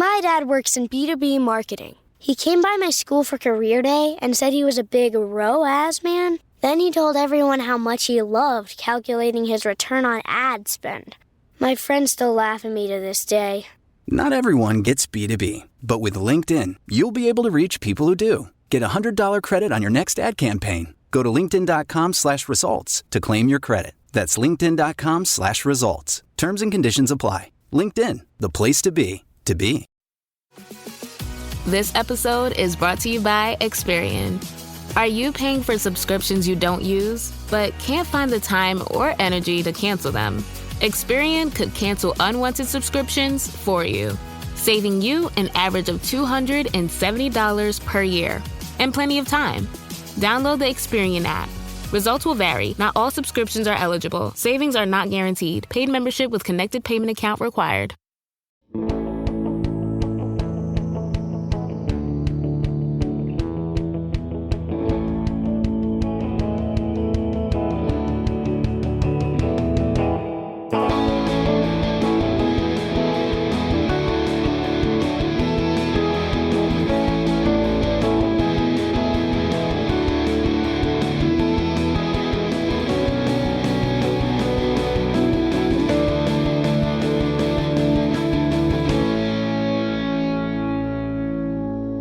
My dad works in B2B marketing. He came by my school for career day and said he was a big ROAS man. Then he told everyone how much he loved calculating his return on ad spend. My friends still laugh at me to this day. Not everyone gets B2B, but with LinkedIn, you'll be able to reach people who do. Get $100 credit on your next ad campaign. Go to linkedin.com/results to claim your credit. That's linkedin.com/results. Terms and conditions apply. LinkedIn, the place to be, to be. This episode is brought to you by Experian. Are you paying for subscriptions you don't use, but can't find the time or energy to cancel them? Experian could cancel unwanted subscriptions for you, saving you an average of $270 per year and plenty of time. Download the Experian app. Results will vary. Not all subscriptions are eligible. Savings are not guaranteed. Paid membership with connected payment account required.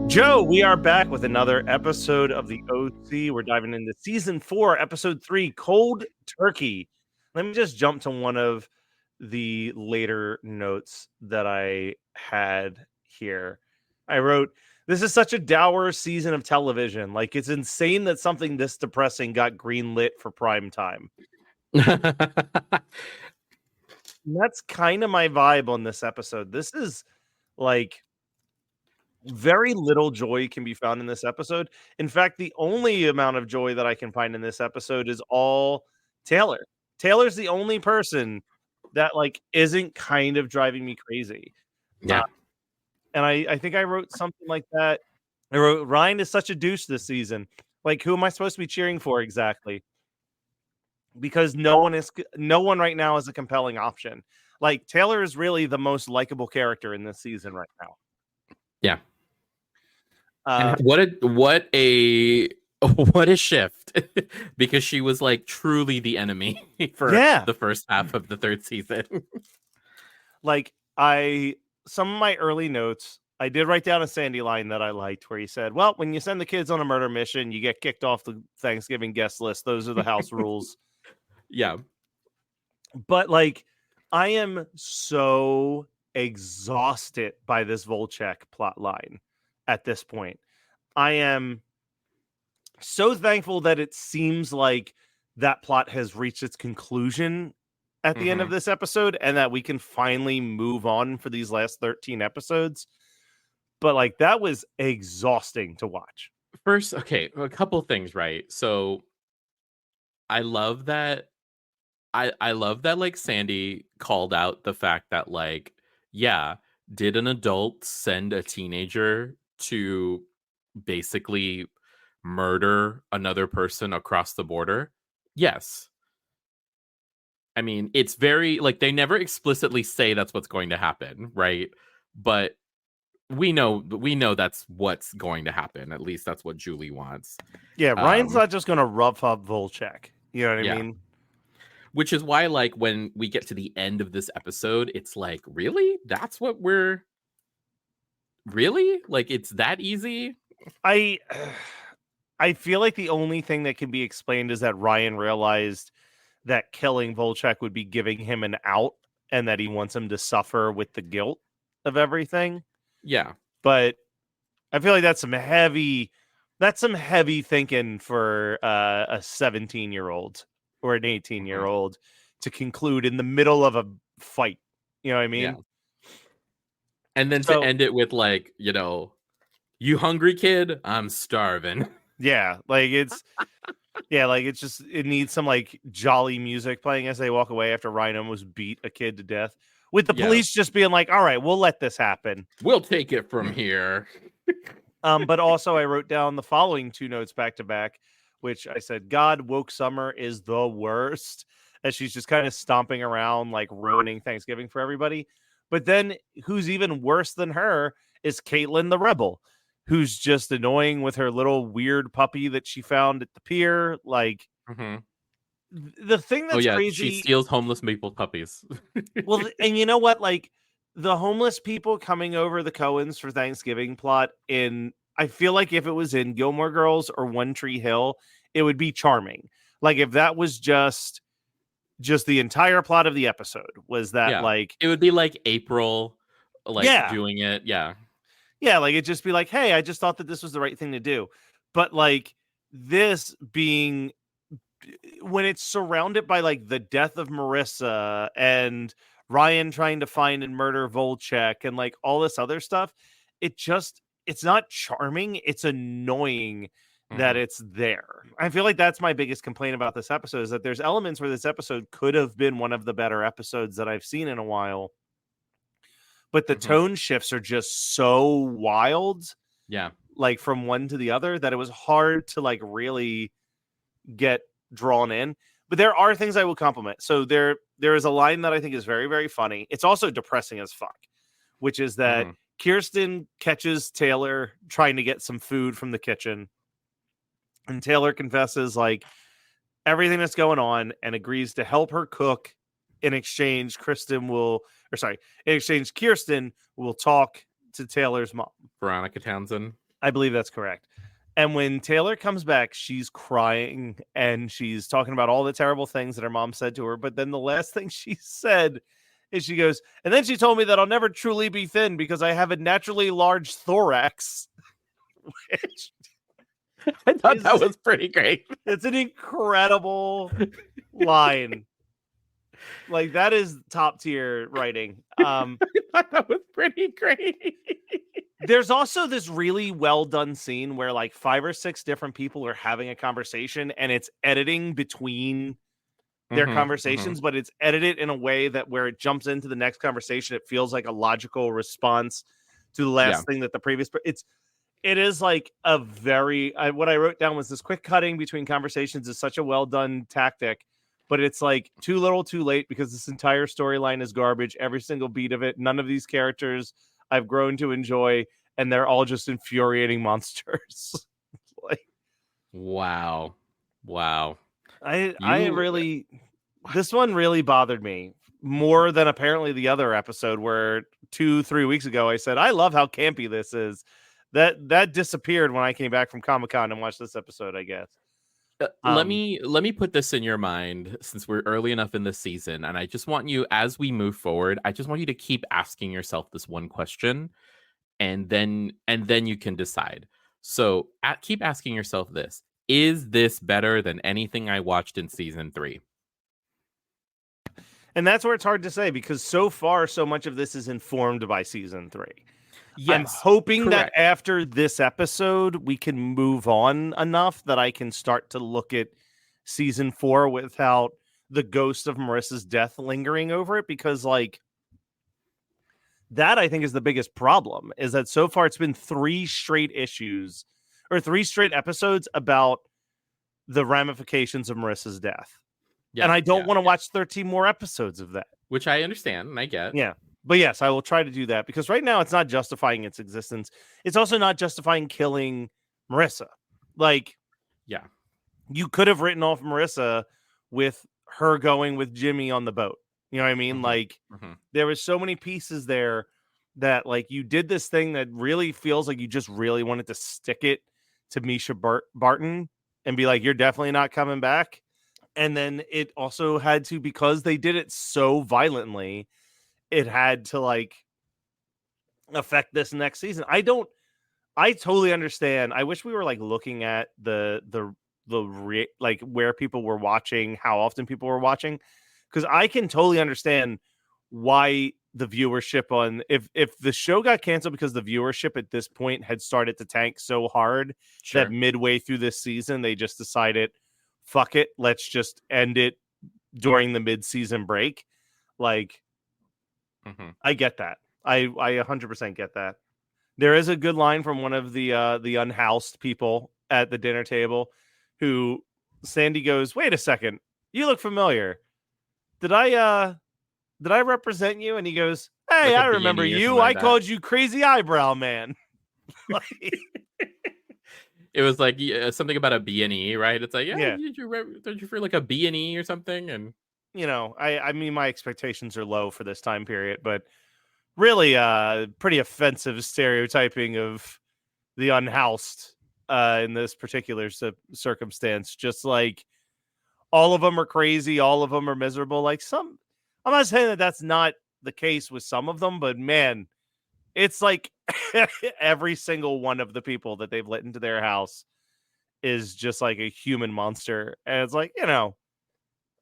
Joe, we are back with another episode of the OC. We're diving into season 4, episode 3, Cold Turkey. Let me just jump to one of the later notes that I had here. I wrote, "This is such a dour season of television. Like, it's insane that something this depressing got greenlit for prime time." That's kind of my vibe on this episode. This is like very little joy can be found in this episode. In fact, the only amount of joy that I can find in this episode is all Taylor. Taylor's the only person that like isn't kind of driving me crazy. Yeah. And I think I wrote something like that. I wrote, Ryan is such a douche this season. Like, who am I supposed to be cheering for exactly? Because no one right now is a compelling option. Like, Taylor is really the most likable character in this season right now. Yeah. And what a shift because she was like truly the enemy for the first half of the third season. Like, some of my early notes, I did write down a Sandy line that I liked where he said, "Well, when you send the kids on a murder mission, you get kicked off the Thanksgiving guest list. Those are the house rules." Yeah. But like, I am so exhausted by this Volchek plot line at this point. I am so thankful that it seems like that plot has reached its conclusion at the end of this episode and that we can finally move on for these last 13 episodes. But like, that was exhausting to watch. First, okay, a couple things, right? So I love that I love that like Sandy called out the fact that like, yeah, did an adult send a teenager to basically murder another person across the border? Yes. I mean, it's very like they never explicitly say that's what's going to happen, right? But we know that's what's going to happen. At least that's what Julie wants. Yeah, Ryan's not just going to rough up Volchek. You know what I mean? Which is why, like, when we get to the end of this episode, it's like, really? That's what we're... Really? Like, it's that easy? I feel like the only thing that can be explained is that Ryan realized that killing Volchek would be giving him an out and that he wants him to suffer with the guilt of everything. Yeah. But I feel like that's some heavy thinking for a 17-year-old or an 18-year-old to conclude in the middle of a fight. You know what I mean? Yeah. And then to end it with like, you know, you hungry kid? I'm starving. Yeah. Like it's it needs some like jolly music playing as they walk away after Ryan almost beat a kid to death. With the police just being like, all right, we'll let this happen. We'll take it from here. But also I wrote down the following two notes back to back, which I said, God, woke Summer is the worst. As she's just kind of stomping around, like ruining Thanksgiving for everybody. But then who's even worse than her is Caitlin the Rebel, who's just annoying with her little weird puppy that she found at the pier. Like, the thing Oh that's yeah, she crazy. steals homeless maple puppies. Well, and you know what? Like, the homeless people coming over the Coens for Thanksgiving plot I feel like if it was in Gilmore Girls or One Tree Hill, it would be charming. Like, if that was just the entire plot of the episode was that, Yeah. like, It would be like April, like yeah, doing it. Yeah. yeah, like it'd just be like, hey, I just thought that this was the right thing to do. But like this being when it's surrounded by like the death of Marissa and Ryan trying to find and murder Volchek and like all this other stuff, it's not charming, it's annoying that Mhm. it's there. I feel like that's my biggest complaint about this episode is that there's elements where this episode could have been one of the better episodes that I've seen in a while. But the Mhm. tone shifts are just so wild, Yeah. like from one to the other, that it was hard to like really get drawn in. But there are things I will compliment. So there is a line that I think is very, very funny. It's also depressing as fuck, which is that Mhm. Kirsten catches Taylor trying to get some food from the kitchen. And Taylor confesses like everything that's going on and agrees to help her cook. In exchange, Kirsten will talk to Taylor's mom. Veronica Townsend. I believe that's correct. And when Taylor comes back, she's crying and she's talking about all the terrible things that her mom said to her. But then the last thing she said is she goes, and then she told me that I'll never truly be thin because I have a naturally large thorax. Which I thought that was pretty great. It's an incredible line. Like, that is top tier writing. I thought that was pretty great. There's also this really well done scene where like 5 or 6 different people are having a conversation and it's editing between their conversations, but it's edited in a way that where it jumps into the next conversation, it feels like a logical response to the last thing that the previous. It is like a very. What I wrote down was this quick cutting between conversations is such a well done tactic, but it's like too little, too late because this entire storyline is garbage. Every single beat of it. None of these characters I've grown to enjoy, and they're all just infuriating monsters. Like, wow. This one really bothered me more than apparently the other episode where 2-3 weeks ago I said I love how campy this is. That disappeared when I came back from Comic-Con and watched this episode, I guess. Let me put this in your mind since we're early enough in the season, and I just want you, as we move forward, I just want you to keep asking yourself this one question, and then you can decide. So keep asking yourself this: is this better than anything I watched in season 3? And that's where it's hard to say because so far so much of this is informed by season 3. Yes, I'm hoping correct. that after this episode, we can move on enough that I can start to look at season 4 without the ghost of Marissa's death lingering over it. Because, like, that I think is the biggest problem is that so far it's been 3 straight issues or 3 straight episodes about the ramifications of Marissa's death. Yeah, and I don't want to watch 13 more episodes of that. Which I understand and I get. Yeah. But yes, I will try to do that because right now it's not justifying its existence. It's also not justifying killing Marissa. Like, yeah, you could have written off Marissa with her going with Jimmy on the boat. You know what I mean? Like, there was so many pieces there that, like, you did this thing that really feels like you just really wanted to stick it to Misha Barton and be like, you're definitely not coming back. And then it also had to, because they did it so violently, it had to like affect this next season. I totally understand. I wish we were like looking at the like where people were watching, how often people were watching, because I can totally understand why the viewership on if the show got canceled because the viewership at this point had started to tank so hard that midway through this season they just decided, fuck it, let's just end it during the mid-season break. Like, I get that. I 100% get that. There is a good line from one of the unhoused people at the dinner table who Sandy goes, wait a second, you look familiar. Did I represent you? And he goes, Hey, Like a I remember B&E or you. something I like that. called you Crazy Eyebrow Man. Like, It was like something about a B&E, right? It's like, yeah, yeah. don't you feel like a B&E or something? And You know, I mean, my expectations are low for this time period, but really pretty offensive stereotyping of the unhoused in this particular circumstance. Just like all of them are crazy, all of them are miserable. Like I'm not saying that that's not the case with some of them, but man, it's like every single one of the people that they've let into their house is just like a human monster. And it's like, at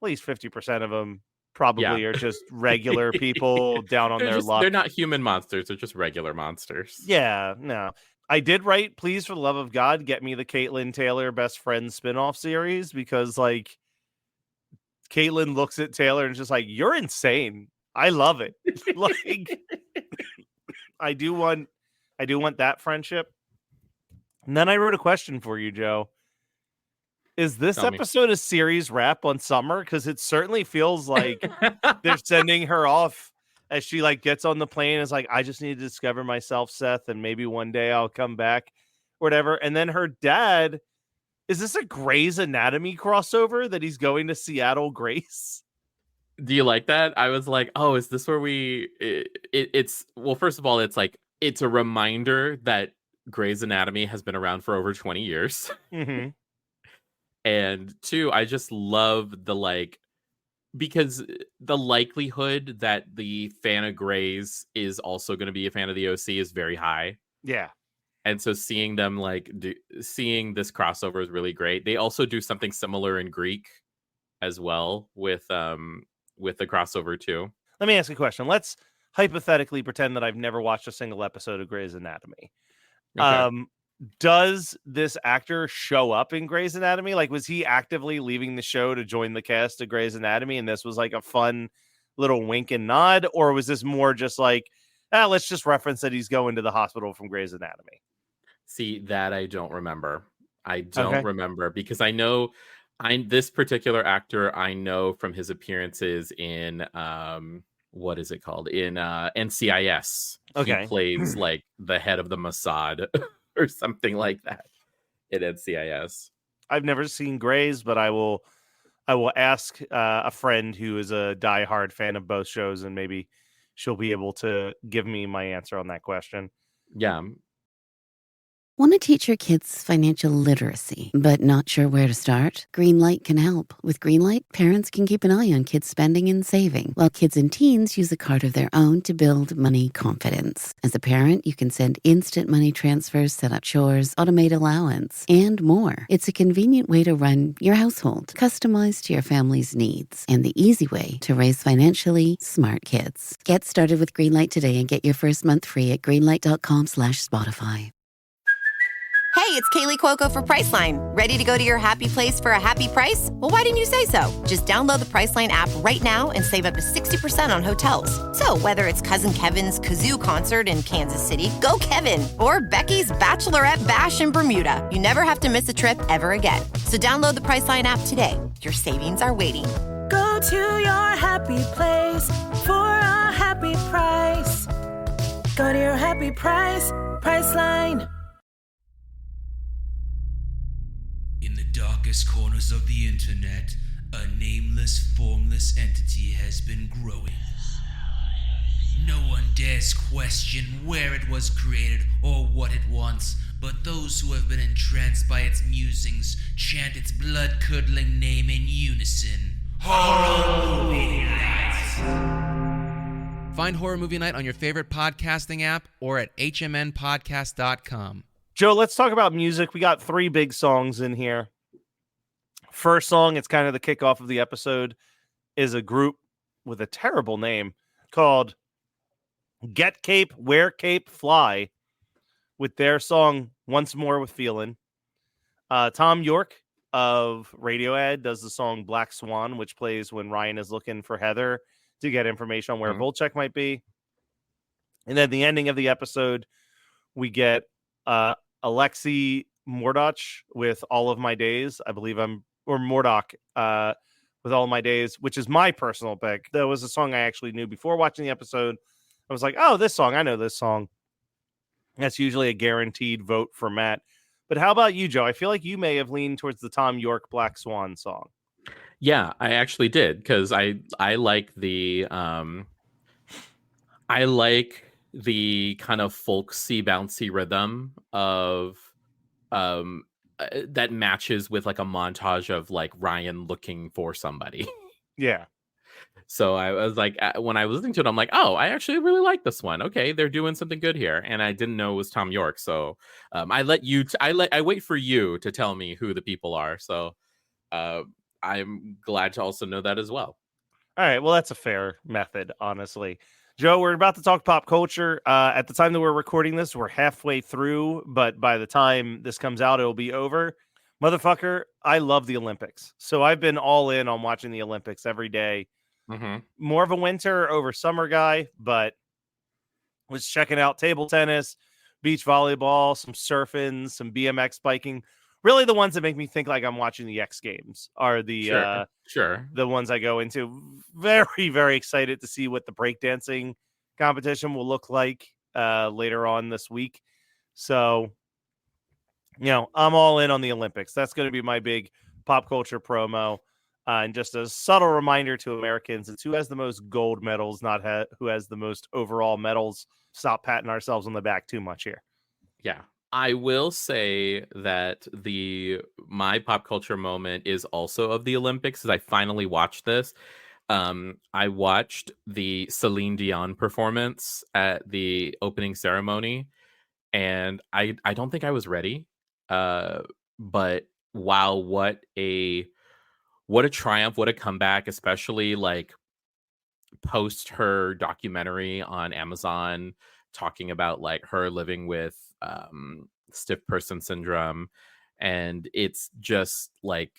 least 50% of them yeah, probably are just regular people down on their they're luck. not human monsters, they're just regular monsters. Yeah, no. I did write, please, for the love of God, get me the Caitlin Taylor best friend spinoff series, because like Caitlin looks at Taylor and is just like, you're insane. I love it. Like I do want that friendship. And then I wrote a question for you, Joe. Is this Tell me. episode a series wrap on Summer? Because it certainly feels like they're sending her off as she like gets on the plane and is like, I just need to discover myself, Seth, and maybe one day I'll come back, or whatever. And then her dad, is this a Grey's Anatomy crossover that he's going to Seattle Grace? Do you like that? I was like, oh, is this where it's well, first of all, it's like it's a reminder that Grey's Anatomy has been around for over 20 years. Mm-hmm. And two, I just love because the likelihood that the fan of Grey's is also going to be a fan of the OC is very high. Yeah. And so seeing them seeing this crossover is really great. They also do something similar in Greek as well with the crossover too. Let me ask you a question. Let's hypothetically pretend that I've never watched a single episode of Grey's Anatomy. Okay. Does this actor show up in Grey's Anatomy? Like, was he actively leaving the show to join the cast of Grey's Anatomy, and this was like a fun little wink and nod? Or was this more just like, let's just reference that he's going to the hospital from Grey's Anatomy? See, that I don't remember. I don't remember, because I know this particular actor I know from his appearances in what is it called? In NCIS. Okay. He plays like the head of the Mossad or something like that in NCIS. I've never seen Grey's, but I will ask a friend who is a diehard fan of both shows, and maybe she'll be able to give me my answer on that question. Yeah. Want to teach your kids financial literacy, but not sure where to start? Greenlight can help. With Greenlight, parents can keep an eye on kids' spending and saving, while kids and teens use a card of their own to build money confidence. As a parent, you can send instant money transfers, set up chores, automate allowance, and more. It's a convenient way to run your household, customized to your family's needs, and the easy way to raise financially smart kids. Get started with Greenlight today and get your first month free at greenlight.com/Spotify. Hey, it's Kaylee Cuoco for Priceline. Ready to go to your happy place for a happy price? Well, why didn't you say so? Just download the Priceline app right now and save up to 60% on hotels. So whether it's Cousin Kevin's Kazoo Concert in Kansas City, go Kevin, or Becky's Bachelorette Bash in Bermuda, you never have to miss a trip ever again. So download the Priceline app today. Your savings are waiting. Go to your happy place for a happy price. Go to your happy price, Priceline. In the darkest corners of the internet, a nameless, formless entity has been growing. No one dares question where it was created or what it wants, but those who have been entranced by its musings chant its blood-curdling name in unison. Horror Movie Night! Find Horror Movie Night on your favorite podcasting app or at hmnpodcast.com. Joe, let's talk about music. We got 3 big songs in here. First song, it's kind of the kickoff of the episode, is a group with a terrible name called Get Cape, Wear Cape, Fly, with their song Once More with Feelin'. Tom York of Radiohead does the song Black Swan, which plays when Ryan is looking for Heather to get information on where Volchek might be. And then the ending of the episode, we get Alexi Mordach with All of My Days. I believe Mordach with All of My Days, which is my personal pick. That was a song I actually knew before watching the episode. I was like, oh, this song, I know this song. That's usually a guaranteed vote for Matt. But how about you, Joe? I feel like you may have leaned towards the Tom York Black Swan song. Yeah, I actually did, because I like the kind of folksy bouncy rhythm of that matches with like a montage of like Ryan looking for somebody. Yeah. So I was like, when I was listening to it, I'm like, oh, I actually really like this one. Okay, they're doing something good here, and I didn't know it was Tom York. So I wait for you to tell me who the people are. So I'm glad to also know that as well. All right, well, that's a fair method, honestly. Joe, we're about to talk pop culture. At the time that we're recording this, we're halfway through, but by the time this comes out, it'll be over. Motherfucker, I love the Olympics. So I've been all in on watching the Olympics every day. Mm-hmm. More of a winter over summer guy, but was checking out table tennis, beach volleyball, some surfing, some BMX biking. Really, the ones that make me think like I'm watching the X Games are the Sure. the ones I go into. Very, very excited to see what the breakdancing competition will look like later on this week. So, I'm all in on the Olympics. That's going to be my big pop culture promo. And just a subtle reminder to Americans, it's who has the most gold medals, not who has the most overall medals. Stop patting ourselves on the back too much here. Yeah. I will say that my pop culture moment is also of the Olympics, as I finally watched this. I watched the Celine Dion performance at the opening ceremony, and I don't think I was ready. But wow, what a triumph, what a comeback, especially like post her documentary on Amazon talking about like her living with stiff person syndrome. And it's just like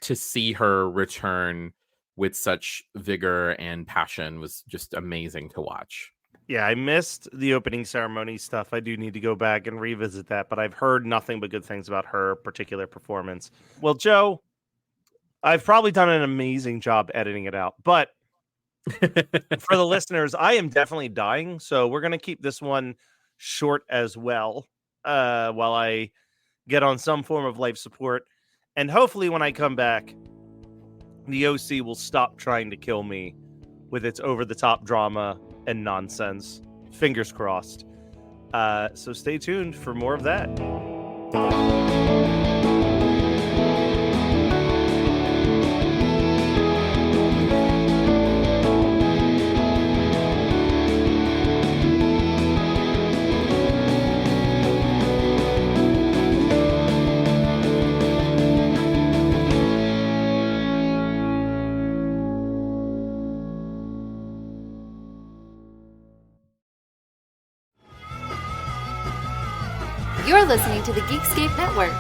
to see her return with such vigor and passion was just amazing to watch. Yeah, I missed the opening ceremony stuff. I do need to go back and revisit that, but I've heard nothing but good things about her particular performance. Well, Joe, I've probably done an amazing job editing it out, but for the listeners, I am definitely dying, so we're going to keep this one short as well while I get on some form of life support. And hopefully when I come back, the OC will stop trying to kill me with its over-the-top drama and nonsense. Fingers crossed. So stay tuned for more of that. You're listening to the Geekscape Network.